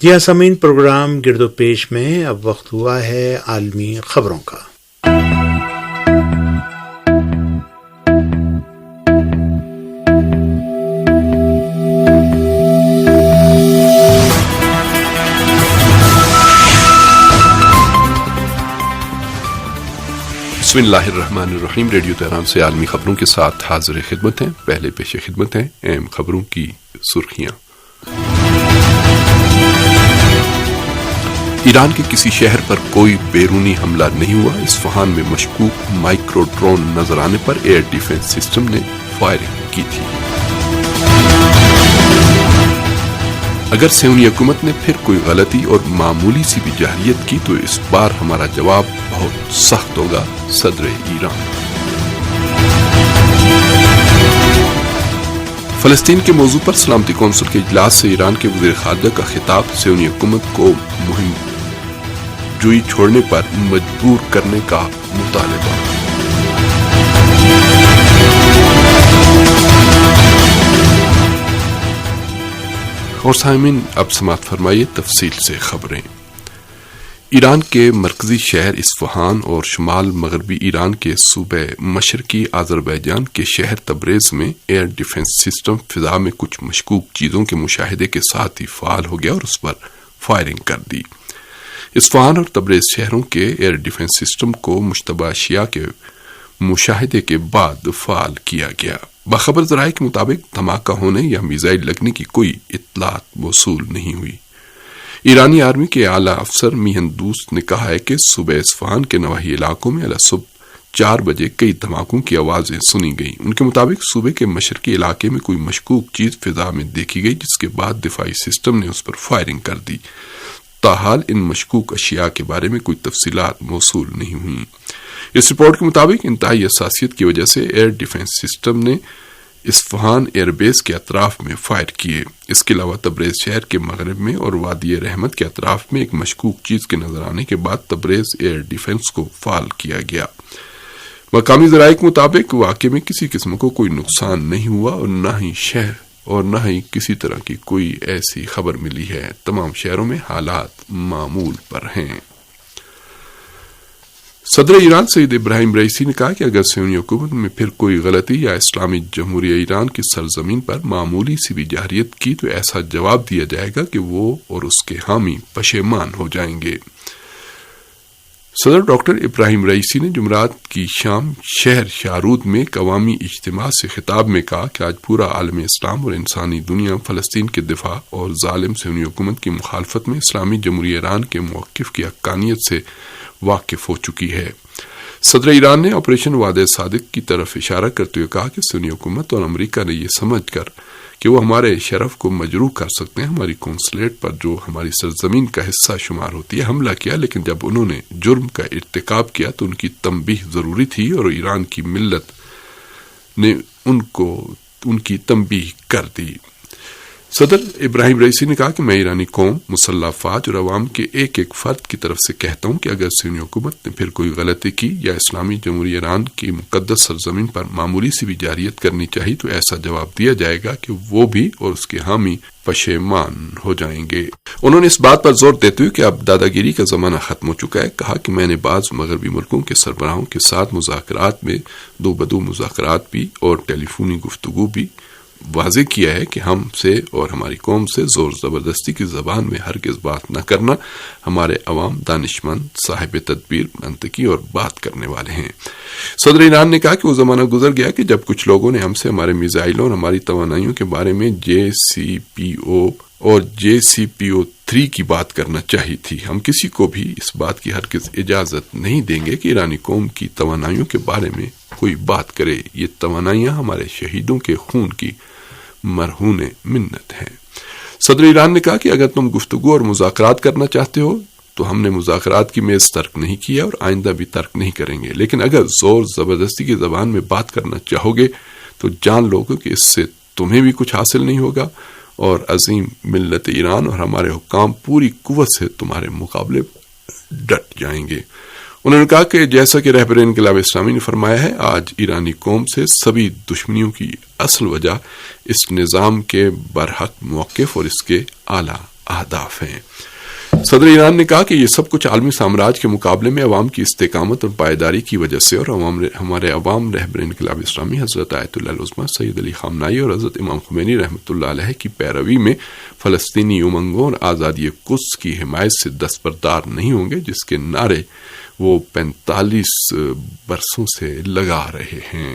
جی ہاں سامعین، پروگرام گرد و پیش میں اب وقت ہوا ہے عالمی خبروں کا۔ بسم اللہ الرحمن الرحیم۔ ریڈیو تہران سے عالمی خبروں کے ساتھ حاضر خدمت ہیں۔ پہلے پیش خدمت ہیں اہم خبروں کی سرخیاں۔ ایران کے کسی شہر پر کوئی بیرونی حملہ نہیں ہوا۔ اصفہان میں مشکوک مائکرو ڈرون نظر آنے پر ایئر ڈیفنس سسٹم نے فائرنگ کی تھی۔ اگر سیونی حکومت نے پھر کوئی غلطی اور معمولی سی بھی جارحیت کی تو اس بار ہمارا جواب بہت سخت ہوگا، صدر ایران۔ فلسطین کے موضوع پر سلامتی کونسل کے اجلاس سے ایران کے وزیر خارجہ کا خطاب، سیونی حکومت کو مہم جوئی چھوڑنے پر مجبور کرنے کا مطالبہ۔ اور سامعین، اب سماعت فرمائیے تفصیل سے خبریں۔ ایران کے مرکزی شہر اصفہان اور شمال مغربی ایران کے صوبہ مشرقی آذربائیجان کے شہر تبریز میں ایئر ڈیفنس سسٹم فضا میں کچھ مشکوک چیزوں کے مشاہدے کے ساتھ ہی فعال ہو گیا اور اس پر فائرنگ کر دی۔ اصفہان اور تبریز شہروں کے ایئر ڈیفنس سسٹم کو مشتبہ اشیاء کے مشاہدے کے بعد فعال کیا گیا۔ باخبر ذرائع کے مطابق دھماکہ ہونے یا میزائل لگنے کی کوئی اطلاعات موصول نہیں ہوئی۔ ایرانی آرمی کے اعلیٰ افسر میہن دوست نے کہا ہے کہ صبح اصفہان کے نواحی علاقوں میں صبح 4 بجے کئی دھماکوں کی آوازیں سنی گئیں۔ ان کے مطابق صوبے کے مشرقی علاقے میں کوئی مشکوک چیز فضا میں دیکھی گئی، جس کے بعد دفاعی سسٹم نے اس پر فائرنگ کر دی۔ تاحال ان مشکوک اشیاء کے بارے میں کوئی تفصیلات موصول نہیں ہوئیں۔ اس رپورٹ کے مطابق انتہائی حساسیت کی وجہ سے ایئر ڈیفنس سسٹم نے اصفہان ایئر بیس کے اطراف میں فائر کیے۔ اس کے علاوہ تبریز شہر کے مغرب میں اور وادی رحمت کے اطراف میں ایک مشکوک چیز کے نظر آنے کے بعد تبریز ایئر ڈیفنس کو فعال کیا گیا۔ مقامی ذرائع کے مطابق واقعے میں کسی قسم کو کوئی نقصان نہیں ہوا اور نہ ہی کسی طرح کی کوئی ایسی خبر ملی ہے۔ تمام شہروں میں حالات معمول پر ہیں۔ صدر ایران سید ابراہیم رئیسی نے کہا کہ اگر سیونی حکومت میں پھر کوئی غلطی یا اسلامی جمہوریہ ایران کی سرزمین پر معمولی سی بھی جارحیت کی تو ایسا جواب دیا جائے گا کہ وہ اور اس کے حامی پشیمان ہو جائیں گے۔ صدر ڈاکٹر ابراہیم رئیسی نے جمعرات کی شام شہر شارود میں ایک عوامی اجتماع سے خطاب میں کہا کہ آج پورا عالم اسلام اور انسانی دنیا فلسطین کے دفاع اور ظالم سیونی حکومت کی مخالفت میں اسلامی جمہوریہ ایران کے موقف کی حقانیت سے واقف ہو چکی ہے۔ صدر ایران نے آپریشن وعدہ صادق کی طرف اشارہ کرتے ہوئے کہا کہ سنی حکومت اور امریکہ نے یہ سمجھ کر کہ وہ ہمارے شرف کو مجروح کر سکتے ہیں، ہماری قونصلیٹ پر جو ہماری سرزمین کا حصہ شمار ہوتی ہے حملہ کیا، لیکن جب انہوں نے جرم کا ارتکاب کیا تو ان کی تنبیہ ضروری تھی اور ایران کی ملت نے ان کی تنبیہ کر دی۔ صدر ابراہیم رئیسی نے کہا کہ میں ایرانی قوم، مسلح افواج اور عوام کے ایک ایک فرد کی طرف سے کہتا ہوں کہ اگر سیونی حکومت نے پھر کوئی غلطی کی یا اسلامی جمہوریہ ایران کی مقدس سرزمین پر معمولی سی بھی جارحیت کرنی چاہیے تو ایسا جواب دیا جائے گا کہ وہ بھی اور اس کے حامی پشیمان ہو جائیں گے۔ انہوں نے اس بات پر زور دیتے ہوئے کہ اب دادا گیری کا زمانہ ختم ہو چکا ہے کہا کہ میں نے بعض مغربی ملکوں کے سربراہوں کے ساتھ مذاکرات میں دو بدو مذاکرات بھی اور ٹیلی فونی گفتگو بھی واضح کیا ہے کہ ہم سے اور ہماری قوم سے زور زبردستی کی زبان میں ہرگز بات نہ کرنا۔ ہمارے عوام دانش مند، صاحب تدبیر، منطقی اور بات کرنے والے ہیں۔ صدر ایران نے کہا کہ وہ زمانہ گزر گیا کہ جب کچھ لوگوں نے ہم سے ہمارے میزائلوں اور ہماری توانائیوں کے بارے میں JCPO اور JCPO-3 کی بات کرنا چاہی تھی۔ ہم کسی کو بھی اس بات کی ہرگز اجازت نہیں دیں گے کہ ایرانی قوم کی توانائیوں کے بارے میں کوئی بات کرے۔ یہ توانائیاں ہمارے شہیدوں کے خون کی مرہون منت ہے۔ صدر ایران نے کہا کہ اگر تم گفتگو اور مذاکرات کرنا چاہتے ہو تو ہم نے مذاکرات کی میز ترک نہیں کیا اور آئندہ بھی ترک نہیں کریں گے، لیکن اگر زور زبردستی کی زبان میں بات کرنا چاہو گے تو جان لو کہ اس سے تمہیں بھی کچھ حاصل نہیں ہوگا اور عظیم ملت ایران اور ہمارے حکام پوری قوت سے تمہارے مقابلے ڈٹ جائیں گے۔ انہوں نے کہا کہ جیسا کہ رہبر انقلاب اسلامی نے فرمایا ہے، آج ایرانی قوم سے سبھی دشمنیوں کی اصل وجہ اس نظام کے برحق موقف اور اس کے اعلیٰ اہداف ہیں۔ صدر ایران نے کہا کہ یہ سب کچھ عالمی سامراج کے مقابلے میں عوام کی استقامت اور پائیداری کی وجہ سے اور ہمارے عوام رہبر انقلاب اسلامی حضرت آیت اللہ العظمیٰ سید علی خامنائی اور حضرت امام خمینی رحمۃ اللہ علیہ کی پیروی میں فلسطینی امنگوں اور آزادی قدس کی حمایت سے دستبردار نہیں ہوں گے، جس کے نعرے وہ 45 برسوں سے لگا رہے ہیں۔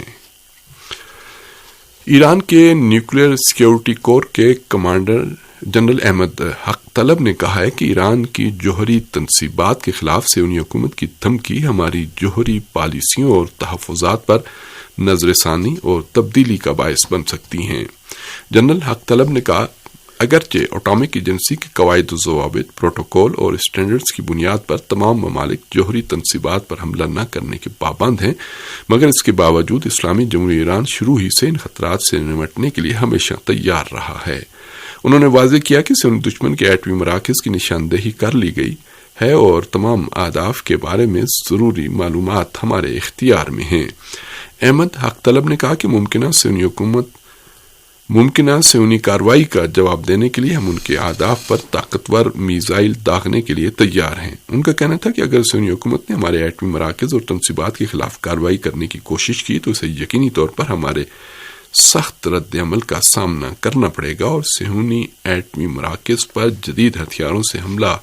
ایران کے نیوکلیئر سیکیورٹی کور کے کمانڈر جنرل احمد حق طلب نے کہا ہے کہ ایران کی جوہری تنصیبات کے خلاف سیونی حکومت کی دھمکی ہماری جوہری پالیسیوں اور تحفظات پر نظر ثانی اور تبدیلی کا باعث بن سکتی ہیں۔ جنرل حق طلب نے کہا اگرچہ اٹامک ایجنسی کے قواعد و ضوابط، پروٹوکول اور اسٹینڈرڈز کی بنیاد پر تمام ممالک جوہری تنصیبات پر حملہ نہ کرنے کے پابند ہیں، مگر اس کے باوجود اسلامی جمہوریہ ایران شروع ہی سے ان خطرات سے نمٹنے کے لیے ہمیشہ تیار رہا ہے۔ انہوں نے واضح کیا کہ سیونی دشمن کے ایٹمی مراکز کی نشاندہی کر لی گئی ہے اور تمام اہداف کے بارے میں ضروری معلومات ہمارے اختیار میں ہیں۔ احمد حق طلب نے کہا کہ ممکنہ سیونی کارروائی کا جواب دینے کے لیے ہم ان کے اہداف پر طاقتور میزائل داغنے کے لیے تیار ہیں۔ ان کا کہنا تھا کہ اگر سیونی حکومت نے ہمارے ایٹمی مراکز اور تنصیبات کے خلاف کارروائی کرنے کی کوشش کی تو اسے یقینی طور پر ہمارے سخت رد عمل کا سامنا کرنا پڑے گا اور صہیونی ایٹمی مراکز پر جدید ہتھیاروں سے حملہ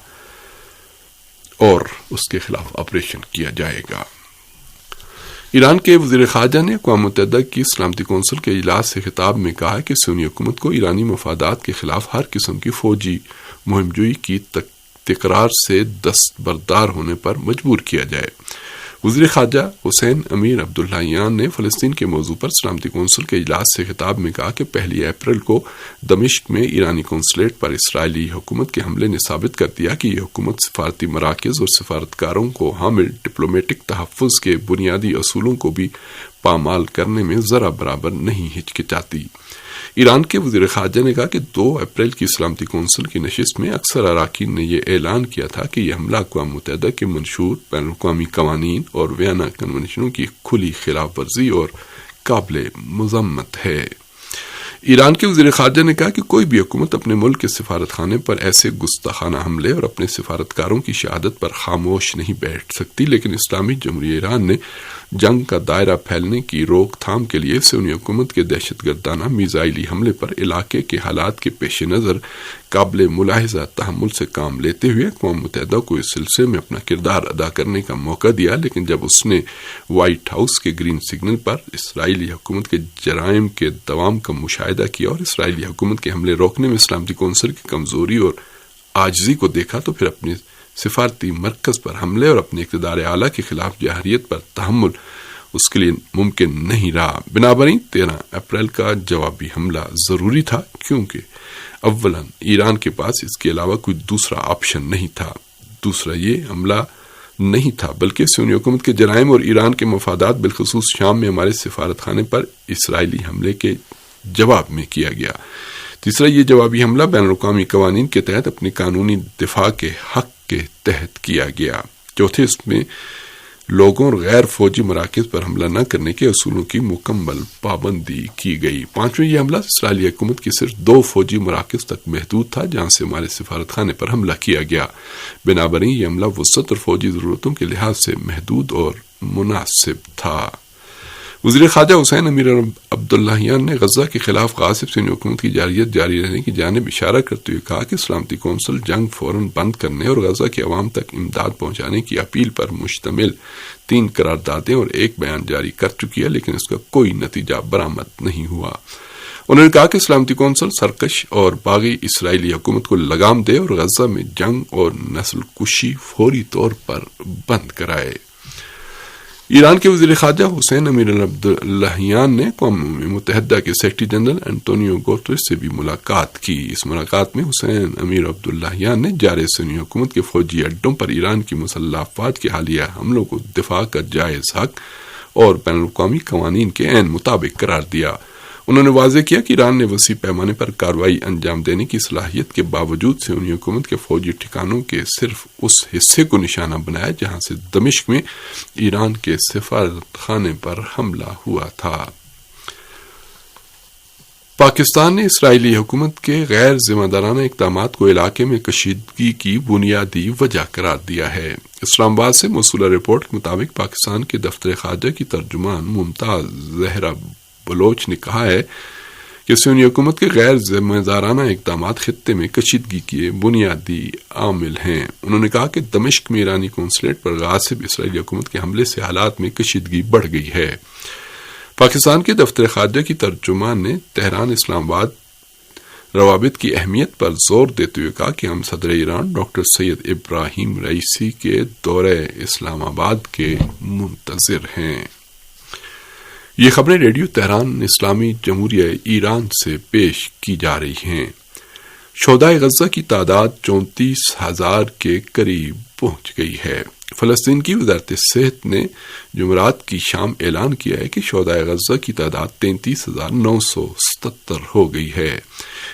اور اس کے خلاف آپریشن کیا جائے گا۔ ایران کے وزیر خارجہ نے اقوام متحدہ کی سلامتی کونسل کے اجلاس سے خطاب میں کہا کہ سیونی حکومت کو ایرانی مفادات کے خلاف ہر قسم کی فوجی مہم جوئی کی تکرار سے دستبردار ہونے پر مجبور کیا جائے۔ وزیر خارجہ حسین امیر عبداللہیان نے فلسطین کے موضوع پر سلامتی کونسل کے اجلاس سے خطاب میں کہا کہ 1 اپریل کو دمشق میں ایرانی قونصلیٹ پر اسرائیلی حکومت کے حملے نے ثابت کر دیا کہ یہ حکومت سفارتی مراکز اور سفارتکاروں کو حامل ڈپلومیٹک تحفظ کے بنیادی اصولوں کو بھی پامال کرنے میں ذرا برابر نہیں ہچکچاتی۔ ایران کے وزیر خارجہ نے کہا کہ 2 اپریل کی سلامتی کونسل کی نشست میں اکثر اراکین نے یہ اعلان کیا تھا کہ یہ حملہ اقوام متحدہ کے منشور بین الاقوامی قوانین اور وینا کنونشنوں کی کھلی خلاف ورزی اور قابل مذمت ہے۔ ایران کے وزیر خارجہ نے کہا کہ کوئی بھی حکومت اپنے ملک کے سفارت خانے پر ایسے گستاخانہ حملے اور اپنے سفارتکاروں کی شہادت پر خاموش نہیں بیٹھ سکتی، لیکن اسلامی جمہوریہ ایران نے جنگ کا دائرہ پھیلنے کی روک تھام کے لیے سیونی حکومت کے دہشت گردانہ میزائلی حملے پر علاقے کے حالات کے پیش نظر قابل ملاحظہ تحمل سے کام لیتے ہوئے اقوام متحدہ کو اس سلسلے میں اپنا کردار ادا کرنے کا موقع دیا، لیکن جب اس نے وائٹ ہاؤس کے گرین سگنل پر اسرائیلی حکومت کے جرائم کے دوام کا مشاہدہ کیا اور اسرائیلی حکومت کے حملے روکنے میں سلامتی کونسل کی کمزوری اور عاجزی کو دیکھا تو پھر اپنی سفارتی مرکز پر حملے اور اپنے اقتدار اعلیٰ کے خلاف جارحیت پر تحمل اس کے لیے ممکن نہیں رہا۔ بنابراین 13 اپریل کا جوابی حملہ ضروری تھا، کیونکہ اولاً ایران کے پاس اس کے علاوہ کوئی دوسرا آپشن نہیں تھا، دوسرا یہ حملہ نہیں تھا بلکہ سیونی حکومت کے جرائم اور ایران کے مفادات بالخصوص شام میں ہمارے سفارت خانے پر اسرائیلی حملے کے جواب میں کیا گیا۔ تیسرا یہ جوابی حملہ بین الاقوامی قوانین کے تحت اپنی قانونی دفاع کے حق کے تحت کیا گیا۔ چوتھے اس میں لوگوں اور غیر فوجی مراکز پر حملہ نہ کرنے کے اصولوں کی مکمل پابندی کی گئی۔ پانچویں یہ حملہ اسرائیلی حکومت کی صرف 2 فوجی مراکز تک محدود تھا جہاں سے ہمارے سفارت خانے پر حملہ کیا گیا۔ بنابراین یہ حملہ وسعت اور فوجی ضرورتوں کے لحاظ سے محدود اور مناسب تھا۔ وزیر خارجہ حسین امیر عبداللہیان نے غزہ کے خلاف غاصب سیونی حکومت کی جارحیت جاری رہنے کی جانب اشارہ کرتے ہوئے کہا کہ سلامتی کونسل جنگ فوراً بند کرنے اور غزہ کے عوام تک امداد پہنچانے کی اپیل پر مشتمل 3 قراردادیں اور 1 بیان جاری کر چکی ہے، لیکن اس کا کوئی نتیجہ برآمد نہیں ہوا۔ انہوں نے کہا کہ سلامتی کونسل سرکش اور باغی اسرائیلی حکومت کو لگام دے اور غزہ میں جنگ اور نسل کشی فوری طور پر بند کرائے۔ ایران کے وزیر خارجہ حسین امیر عبداللہیان نے اقوام متحدہ کے سیکرٹری جنرل انٹونیو گوتریس سے بھی ملاقات کی۔ اس ملاقات میں حسین امیر عبداللہیان نے جارح سیونی حکومت کے فوجی اڈوں پر ایران کی مسلح افواج کے حالیہ حملوں کو دفاع کا جائز حق اور بین الاقوامی قوانین کے عین مطابق قرار دیا۔ انہوں نے واضح کیا کہ ایران نے وسیع پیمانے پر کارروائی انجام دینے کی صلاحیت کے باوجود سیونی حکومت کے فوجی ٹھکانوں کے صرف اس حصے کو نشانہ بنایا جہاں سے دمشق میں ایران کے سفارت خانے پر حملہ ہوا تھا۔ پاکستان نے اسرائیلی حکومت کے غیر ذمہ دارانہ اقدامات کو علاقے میں کشیدگی کی بنیادی وجہ قرار دیا ہے۔ اسلام آباد سے موصولہ رپورٹ کے مطابق پاکستان کے دفتر خارجہ کی ترجمان ممتاز زہرا بلوچ نے کہا ہے کہ سیونی حکومت کے غیر ذمہ دارانہ اقدامات خطے میں کشیدگی کے بنیادی عامل ہیں۔ انہوں نے کہا کہ دمشق میں ایرانی قونصلیٹ پر غاصب اسرائیلی حکومت کے حملے سے حالات میں کشیدگی بڑھ گئی ہے۔ پاکستان کے دفتر خارجہ کی ترجمان نے تہران اسلام آباد روابط کی اہمیت پر زور دیتے ہوئے کہا کہ ہم صدر ایران ڈاکٹر سید ابراہیم رئیسی کے دورہ اسلام آباد کے منتظر ہیں۔ یہ خبریں ریڈیو تہران اسلامی جمہوریہ ایران سے پیش کی جا رہی ہیں۔ شہدائے غزہ کی تعداد 34,000 کے قریب پہنچ گئی ہے۔ فلسطین کی وزارت صحت نے جمعرات کی شام اعلان کیا ہے کہ شہدائے غزہ کی تعداد 33,977 ہو گئی ہے۔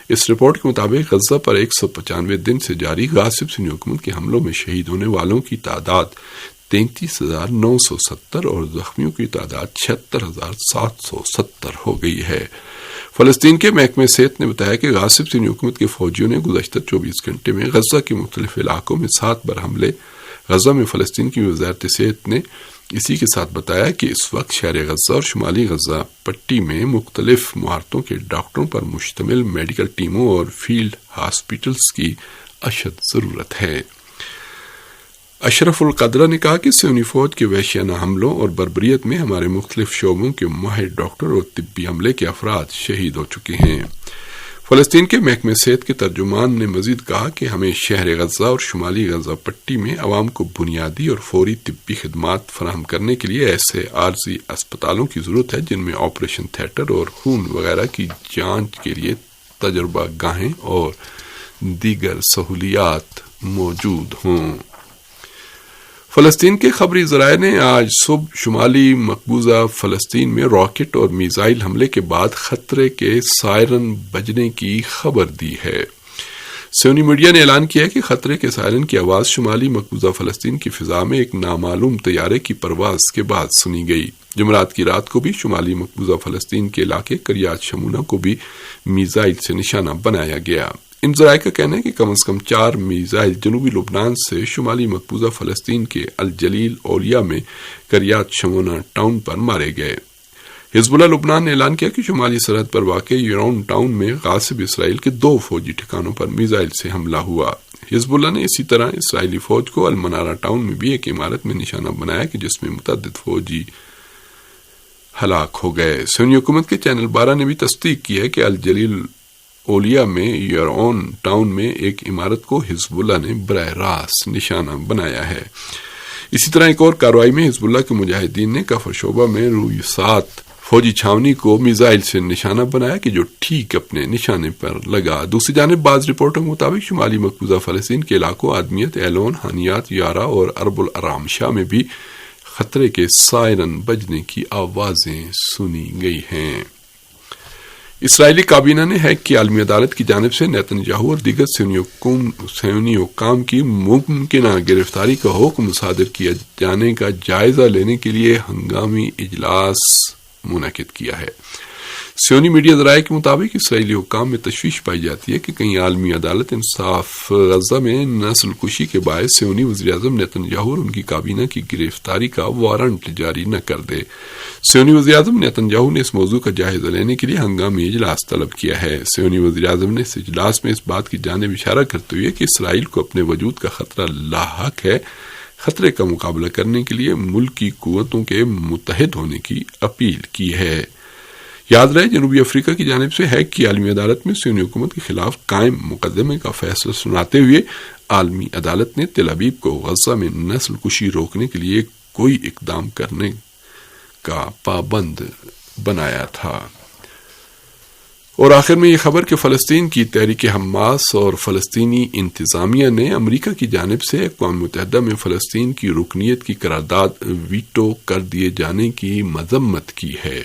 اس رپورٹ کے مطابق غزہ پر 195 دن سے جاری غاصب سنی حکومت کے حملوں میں شہید ہونے والوں کی تعداد 33,970 اور زخمیوں کی تعداد 76,770 ہو گئی ہے۔ فلسطین کے محکمہ صحت نے بتایا کہ غاصب سنی حکومت کے فوجیوں نے گزشتہ 24 گھنٹے میں غزہ کے مختلف علاقوں میں 7 بار حملے غزہ میں فلسطین کی وزارت صحت نے اسی کے ساتھ بتایا کہ اس وقت شہر غزہ اور شمالی غزہ پٹی میں مختلف مہارتوں کے ڈاکٹروں پر مشتمل میڈیکل ٹیموں اور فیلڈ ہاسپٹلز کی اشد ضرورت ہے۔ اشرف القدرہ نے کہا کہ سیونی فوج کے وحشیانہ حملوں اور بربریت میں ہمارے مختلف شعبوں کے ماہر ڈاکٹر اور طبی عملے کے افراد شہید ہو چکے ہیں۔ فلسطین کے محکمہ صحت کے ترجمان نے مزید کہا کہ ہمیں شہر غزہ اور شمالی غزہ پٹی میں عوام کو بنیادی اور فوری طبی خدمات فراہم کرنے کے لیے ایسے عارضی اسپتالوں کی ضرورت ہے جن میں آپریشن تھیٹر اور خون وغیرہ کی جانچ کے لیے تجربہ گاہیں اور دیگر سہولیات موجود ہوں۔ فلسطین کے خبری ذرائع نے آج صبح شمالی مقبوضہ فلسطین میں راکٹ اور میزائل حملے کے بعد خطرے کے سائرن بجنے کی خبر دی ہے۔ سیونی میڈیا نے اعلان کیا ہے کہ خطرے کے سائرن کی آواز شمالی مقبوضہ فلسطین کی فضا میں ایک نامعلوم طیارے کی پرواز کے بعد سنی گئی۔ جمعرات کی رات کو بھی شمالی مقبوضہ فلسطین کے علاقے کریات شمونہ کو بھی میزائل سے نشانہ بنایا گیا۔ ان ذرائع کا کہنا ہے کہ کم از کم 4 میزائل جنوبی لبنان سے شمالی مقبوضہ فلسطین کے الجلیل اولیا میں کریات شمونہ ٹاؤن پر مارے گئے۔ حزب اللہ لبنان نے اعلان کیا کہ شمالی سرحد پر واقع یورون ٹاؤن میں غاصب اسرائیل کے 2 فوجی ٹھکانوں پر میزائل سے حملہ ہوا۔ حزب اللہ نے اسی طرح اسرائیلی فوج کو المنارہ ٹاؤن میں بھی ایک عمارت میں نشانہ بنایا کہ جس میں متعدد فوجی ہلاک ہو گئے۔ سیونی حکومت کے چینل 12 نے بھی تصدیق کی ہے کہ الجلیل اولیا میں یورون ٹاؤن میں ایک عمارت کو حزب اللہ نے براہ راست نشانہ بنایا ہے۔ اسی طرح ایک اور کارروائی میں حزب اللہ کے مجاہدین نے کفر شعبہ میں روئی 7 فوجی چھاونی کو میزائل سے نشانہ بنایا کہ جو ٹھیک اپنے نشانے پر لگا۔ دوسری جانب بعض رپورٹوں کے مطابق شمالی مقبوضہ فلسطین کے علاقوں آدمیت، ایلون، ہانیات، یارا اور ارب الارام شاہ میں بھی خطرے کے سائرن بجنے کی آوازیں سنی گئی ہیں۔ اسرائیلی کابینہ نے ہیگ کی عالمی عدالت کی جانب سے نیتن یاہو اور دیگر سیونی حکام کی ممکنہ گرفتاری کا حکم صادر کیا جانے کا جائزہ لینے کے لیے ہنگامی اجلاس منعقد کیا ہے۔ سیونی میڈیا ذرائع کے مطابق اسرائیلی حکام میں تشویش پائی جاتی ہے کہ کہیں عالمی عدالت انصاف غزہ میں نسل کشی کے باعث سیونی وزیراعظم نیتن یاہو اور ان کی کابینہ کی گرفتاری کا وارنٹ جاری نہ کر دے۔ سیونی وزیراعظم نیتن یاہو نے اس موضوع کا جائزہ لینے کے لیے ہنگامی اجلاس طلب کیا ہے۔ سیونی وزیراعظم نے اس اجلاس میں اس بات کی جانب اشارہ کرتے ہوئے کہ اسرائیل کو اپنے وجود کا خطرہ لاحق ہے، خطرے کا مقابلہ کرنے کے لیے ملکی قوتوں کے متحد ہونے کی اپیل کی ہے۔ یاد رہے جنوبی افریقہ کی جانب سے ہیگ کی عالمی عدالت میں سیونی حکومت کے خلاف قائم مقدمے کا فیصلہ سناتے ہوئے عالمی عدالت نے تل ابیب کو غزہ میں نسل کشی روکنے کے لیے کوئی اقدام کرنے کا پابند بنایا تھا۔ اور آخر میں یہ خبر کہ فلسطین کی تحریک حماس اور فلسطینی انتظامیہ نے امریکہ کی جانب سے اقوام متحدہ میں فلسطین کی رکنیت کی قرارداد ویٹو کر دیے جانے کی مذمت کی ہے۔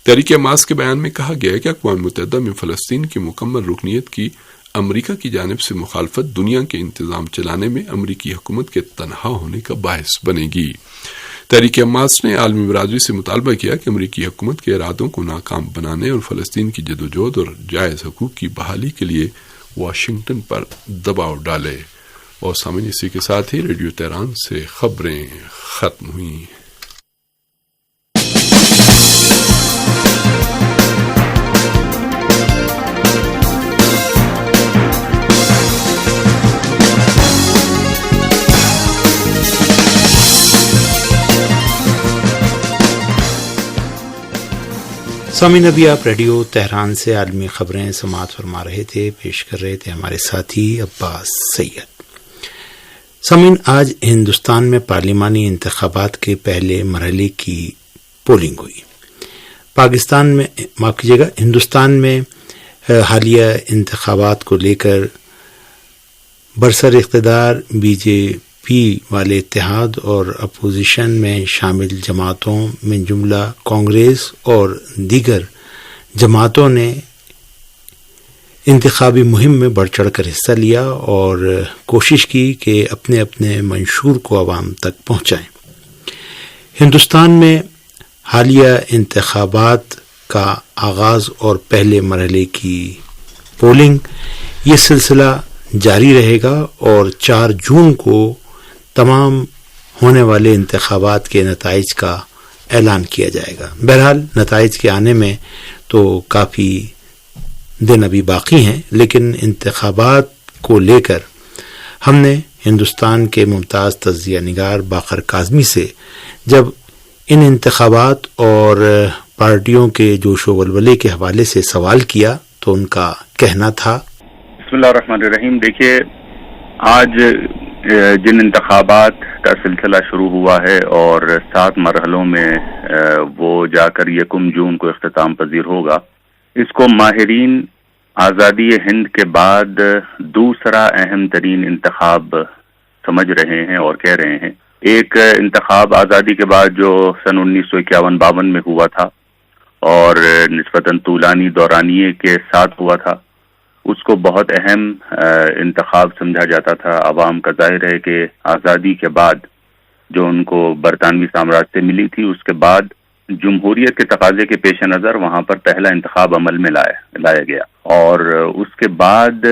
تحریک حماس کے بیان میں کہا گیا ہے کہ اقوام متحدہ میں فلسطین کی مکمل رکنیت کی امریکہ کی جانب سے مخالفت دنیا کے انتظام چلانے میں امریکی حکومت کے تنہا ہونے کا باعث بنے گی۔ تحریک حماس نے عالمی برادری سے مطالبہ کیا کہ امریکی حکومت کے ارادوں کو ناکام بنانے اور فلسطین کی جدوجہد اور جائز حقوق کی بحالی کے لیے واشنگٹن پر دباؤ ڈالے۔ اور سامعین، اسی کے ساتھ ہی ریڈیو تہران سے خبریں ختم ہوئیں۔ سامعین، ابھی آپ ریڈیو تہران سے عالمی خبریں سماعت فرما رہے تھے، پیش کر رہے تھے ہمارے ساتھی عباس سید۔ سامعین، آج ہندوستان میں پارلیمانی انتخابات کے پہلے مرحلے کی پولنگ ہوئی۔ ہندوستان میں حالیہ انتخابات کو لے کر برسر اقتدار بی جے پی والے اتحاد اور اپوزیشن میں شامل جماعتوں میں جملہ کانگریس اور دیگر جماعتوں نے انتخابی مہم میں بڑھ چڑھ کر حصہ لیا اور کوشش کی کہ اپنے اپنے منشور کو عوام تک پہنچائیں۔ ہندوستان میں حالیہ انتخابات کا آغاز اور پہلے مرحلے کی پولنگ، یہ سلسلہ جاری رہے گا اور 4 جون کو تمام ہونے والے انتخابات کے نتائج کا اعلان کیا جائے گا۔ بہرحال نتائج کے آنے میں تو کافی دن ابھی باقی ہیں، لیکن انتخابات کو لے کر ہم نے ہندوستان کے ممتاز تجزیہ نگار باقر کاظمی سے جب ان انتخابات اور پارٹیوں کے جوش و ولولے کے حوالے سے سوال کیا تو ان کا کہنا تھا۔ بسم اللہ الرحمن الرحیم۔ دیکھیے، آج جن انتخابات کا سلسلہ شروع ہوا ہے اور 7 مرحلوں میں وہ جا کر 1 جون کو اختتام پذیر ہوگا، اس کو ماہرین آزادی ہند کے بعد دوسرا اہم ترین انتخاب سمجھ رہے ہیں اور کہہ رہے ہیں۔ ایک انتخاب آزادی کے بعد جو سن 1951-52 میں ہوا تھا اور نسبتاً طولانی دورانیے کے ساتھ ہوا تھا، اس کو بہت اہم انتخاب سمجھا جاتا تھا۔ عوام کا ظاہر ہے کہ آزادی کے بعد جو ان کو برطانوی سامراج سے ملی تھی، اس کے بعد جمہوریت کے تقاضے کے پیش نظر وہاں پر پہلا انتخاب عمل میں لایا گیا، اور اس کے بعد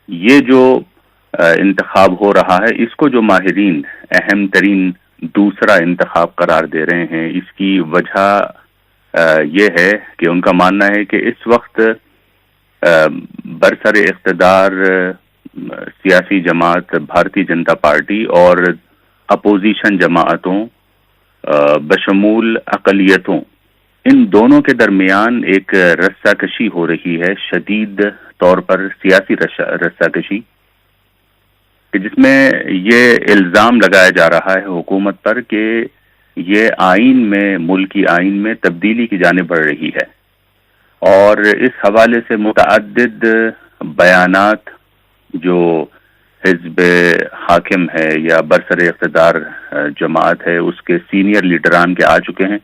یہ جو انتخاب ہو رہا ہے، اس کو جو ماہرین اہم ترین دوسرا انتخاب قرار دے رہے ہیں، اس کی وجہ یہ ہے کہ ان کا ماننا ہے کہ اس وقت برسر اقتدار سیاسی جماعت بھارتی جنتا پارٹی اور اپوزیشن جماعتوں بشمول اقلیتوں، ان دونوں کے درمیان ایک رسہ کشی ہو رہی ہے، شدید طور پر سیاسی رسہ کشی، کہ جس میں یہ الزام لگایا جا رہا ہے حکومت پر کہ یہ ملکی آئین میں تبدیلی کی جانب بڑھ رہی ہے۔ اور اس حوالے سے متعدد بیانات جو حزب حاکم ہے یا برسر اقتدار جماعت ہے اس کے سینئر لیڈران کے آ چکے ہیں،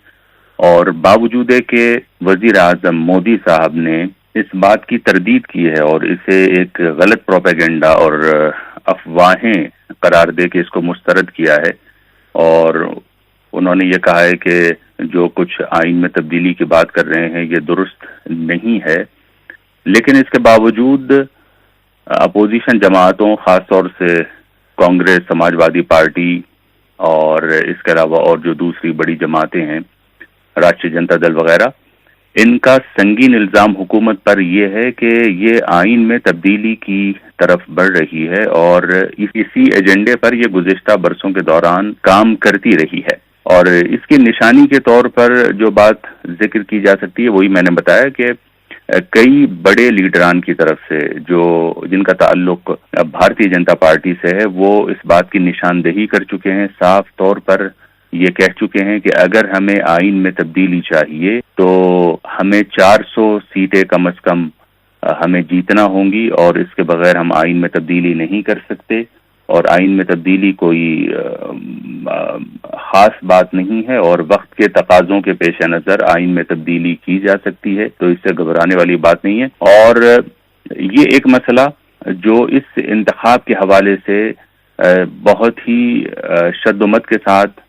اور باوجود کہ وزیر اعظم مودی صاحب نے اس بات کی تردید کی ہے اور اسے ایک غلط پروپیگنڈا اور افواہیں قرار دے کے اس کو مسترد کیا ہے، اور انہوں نے یہ کہا ہے کہ جو کچھ آئین میں تبدیلی کی بات کر رہے ہیں یہ درست نہیں ہے، لیکن اس کے باوجود اپوزیشن جماعتوں، خاص طور سے کانگریس، سماجوادی پارٹی اور اس کے علاوہ اور جو دوسری بڑی جماعتیں ہیں، راشٹریہ جنتا دل وغیرہ، ان کا سنگین الزام حکومت پر یہ ہے کہ یہ آئین میں تبدیلی کی طرف بڑھ رہی ہے اور اسی ایجنڈے پر یہ گزشتہ برسوں کے دوران کام کرتی رہی ہے۔ اور اس کی نشانی کے طور پر جو بات ذکر کی جا سکتی ہے وہی میں نے بتایا کہ کئی بڑے لیڈران کی طرف سے جن کا تعلق بھارتی جنتا پارٹی سے ہے، وہ اس بات کی نشاندہی کر چکے ہیں، صاف طور پر یہ کہہ چکے ہیں کہ اگر ہمیں آئین میں تبدیلی چاہیے تو ہمیں 400 سیٹیں کم از کم ہمیں جیتنا ہوں گی، اور اس کے بغیر ہم آئین میں تبدیلی نہیں کر سکتے، اور آئین میں تبدیلی کوئی خاص بات نہیں ہے، اور وقت کے تقاضوں کے پیش نظر آئین میں تبدیلی کی جا سکتی ہے، تو اس سے گھبرانے والی بات نہیں ہے۔ اور یہ ایک مسئلہ، جو اس انتخاب کے حوالے سے بہت ہی شد و مت کے ساتھ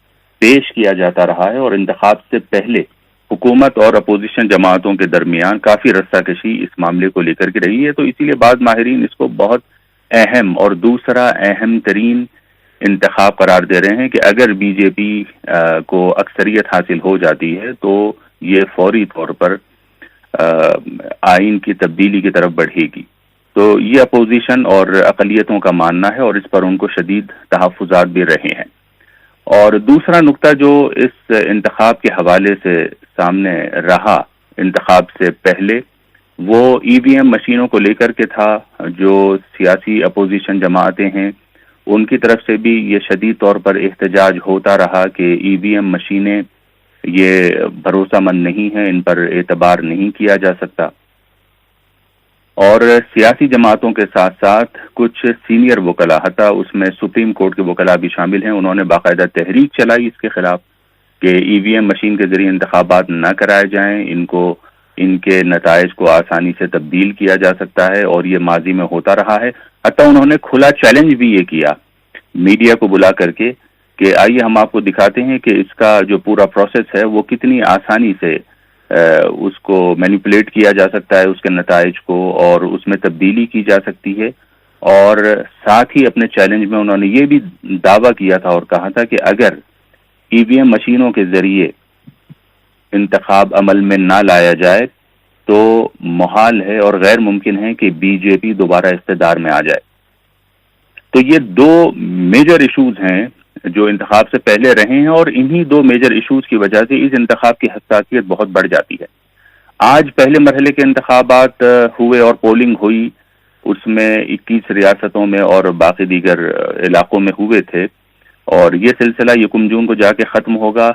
پیش کیا جاتا رہا ہے، اور انتخاب سے پہلے حکومت اور اپوزیشن جماعتوں کے درمیان کافی رسہ کشی اس معاملے کو لے کر کے رہی ہے، تو اسی لیے بعض ماہرین اس کو بہت اہم اور دوسرا اہم ترین انتخاب قرار دے رہے ہیں کہ اگر بی جے پی کو اکثریت حاصل ہو جاتی ہے تو یہ فوری طور پر آئین کی تبدیلی کی طرف بڑھے گی. تو یہ اپوزیشن اور اقلیتوں کا ماننا ہے، اور اس پر ان کو شدید تحفظات بھی رہے ہیں. اور دوسرا نقطہ جو اس انتخاب کے حوالے سے سامنے رہا انتخاب سے پہلے، وہ ای وی ایم مشینوں کو لے کر کے تھا. جو سیاسی اپوزیشن جماعتیں ہیں ان کی طرف سے بھی یہ شدید طور پر احتجاج ہوتا رہا کہ ای وی ایم مشینیں یہ بھروسہ مند نہیں ہیں، ان پر اعتبار نہیں کیا جا سکتا. اور سیاسی جماعتوں کے ساتھ ساتھ کچھ سینئر وکلاء، حتیٰ اس میں سپریم کورٹ کے وکلاء بھی شامل ہیں، انہوں نے باقاعدہ تحریک چلائی اس کے خلاف کہ ای وی ایم مشین کے ذریعے انتخابات نہ کرائے جائیں، ان کے نتائج کو آسانی سے تبدیل کیا جا سکتا ہے، اور یہ ماضی میں ہوتا رہا ہے. حتیٰ انہوں نے کھلا چیلنج بھی یہ کیا میڈیا کو بلا کر کے کہ آئیے ہم آپ کو دکھاتے ہیں کہ اس کا جو پورا پروسیس ہے وہ کتنی آسانی سے اس کو مینیپولیٹ کیا جا سکتا ہے، اس کے نتائج کو، اور اس میں تبدیلی کی جا سکتی ہے. اور ساتھ ہی اپنے چیلنج میں انہوں نے یہ بھی دعویٰ کیا تھا اور کہا تھا کہ اگر ای وی ایم مشینوں کے ذریعے انتخاب عمل میں نہ لایا جائے تو محال ہے اور غیر ممکن ہے کہ بی جے پی دوبارہ اقتدار میں آ جائے. تو یہ دو میجر ایشوز ہیں جو انتخاب سے پہلے رہے ہیں، اور انہی دو میجر ایشوز کی وجہ سے اس انتخاب کی حساسیت بہت بڑھ جاتی ہے. آج پہلے مرحلے کے انتخابات ہوئے اور پولنگ ہوئی، اس میں 21 ریاستوں میں اور باقی دیگر علاقوں میں ہوئے تھے، اور یہ سلسلہ 1 جون کو جا کے ختم ہوگا.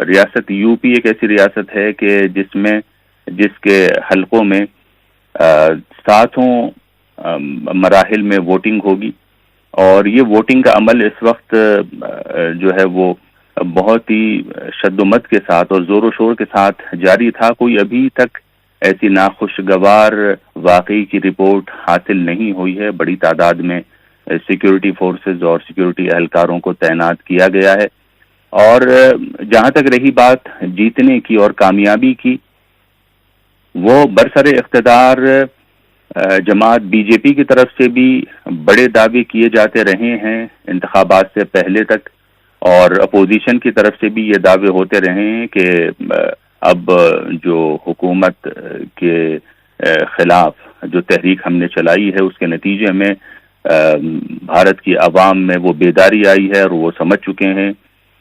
ریاست یو پی ایک ایسی ریاست ہے کہ جس کے حلقوں میں 7 مراحل میں ووٹنگ ہوگی، اور یہ ووٹنگ کا عمل اس وقت جو ہے وہ بہت ہی شد و مت کے ساتھ اور زور و شور کے ساتھ جاری تھا. کوئی ابھی تک ایسی ناخوشگوار واقعی کی رپورٹ حاصل نہیں ہوئی ہے. بڑی تعداد میں سیکیورٹی فورسز اور سیکیورٹی اہلکاروں کو تعینات کیا گیا ہے. اور جہاں تک رہی بات جیتنے کی اور کامیابی کی، وہ برسر اقتدار جماعت بی جے پی کی طرف سے بھی بڑے دعوے کیے جاتے رہے ہیں انتخابات سے پہلے تک، اور اپوزیشن کی طرف سے بھی یہ دعوے ہوتے رہے ہیں کہ اب جو حکومت کے خلاف جو تحریک ہم نے چلائی ہے اس کے نتیجے میں بھارت کی عوام میں وہ بیداری آئی ہے، اور وہ سمجھ چکے ہیں،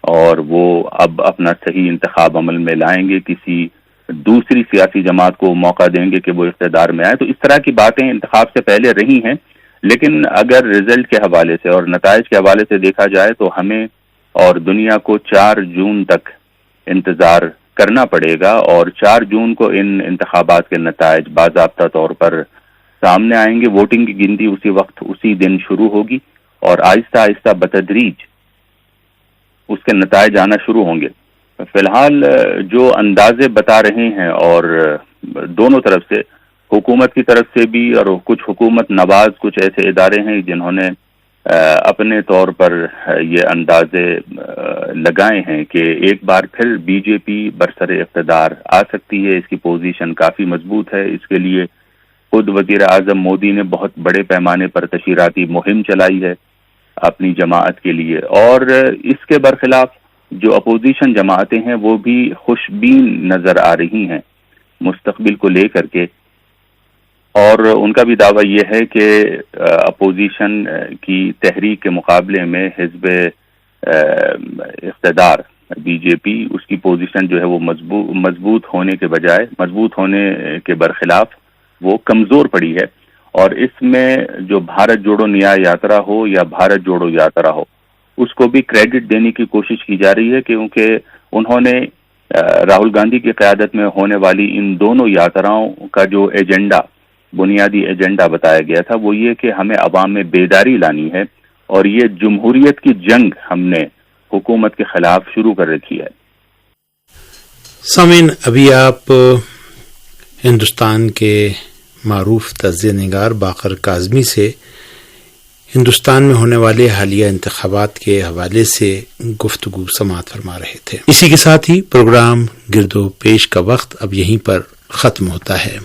اور وہ اب اپنا صحیح انتخاب عمل میں لائیں گے، کسی دوسری سیاسی جماعت کو موقع دیں گے کہ وہ اقتدار میں آئے. تو اس طرح کی باتیں انتخاب سے پہلے رہی ہیں، لیکن اگر رزلٹ کے حوالے سے اور نتائج کے حوالے سے دیکھا جائے تو ہمیں اور دنیا کو 4 جون تک انتظار کرنا پڑے گا، اور 4 جون کو ان انتخابات کے نتائج باضابطہ طور پر سامنے آئیں گے. ووٹنگ کی گنتی اسی وقت اسی دن شروع ہوگی، اور آہستہ آہستہ بتدریج اس کے نتائج آنا شروع ہوں گے. فی الحال جو اندازے بتا رہے ہیں، اور دونوں طرف سے، حکومت کی طرف سے بھی اور کچھ حکومت نواز کچھ ایسے ادارے ہیں جنہوں نے اپنے طور پر یہ اندازے لگائے ہیں کہ ایک بار پھر بی جے پی برسر اقتدار آ سکتی ہے. اس کی پوزیشن کافی مضبوط ہے. اس کے لیے خود وزیر اعظم مودی نے بہت بڑے پیمانے پر تشہیراتی مہم چلائی ہے اپنی جماعت کے لیے، اور اس کے برخلاف جو اپوزیشن جماعتیں ہیں وہ بھی خوش بین نظر آ رہی ہیں مستقبل کو لے کر کے، اور ان کا بھی دعویٰ یہ ہے کہ اپوزیشن کی تحریک کے مقابلے میں حزب اقتدار بی جے پی، اس کی پوزیشن جو ہے وہ مضبوط ہونے کے بجائے، مضبوط ہونے کے برخلاف وہ کمزور پڑی ہے. اور اس میں جو بھارت جوڑو نیا یاترا ہو یا بھارت جوڑو یاترا ہو، اس کو بھی کریڈٹ دینے کی کوشش کی جا رہی ہے، کیونکہ انہوں نے راہل گاندھی کی قیادت میں ہونے والی ان دونوں یاتراؤں کا جو ایجنڈا، بنیادی ایجنڈا بتایا گیا تھا، وہ یہ کہ ہمیں عوام میں بیداری لانی ہے، اور یہ جمہوریت کی جنگ ہم نے حکومت کے خلاف شروع کر رکھی ہے. سامعین، ابھی آپ ہندوستان کے معروف تجزیہ نگار باقر کاظمی سے ہندوستان میں ہونے والے حالیہ انتخابات کے حوالے سے گفتگو سماعت فرما رہے تھے۔ اسی کے ساتھ ہی پروگرام گرد و پیش کا وقت اب یہیں پر ختم ہوتا ہے۔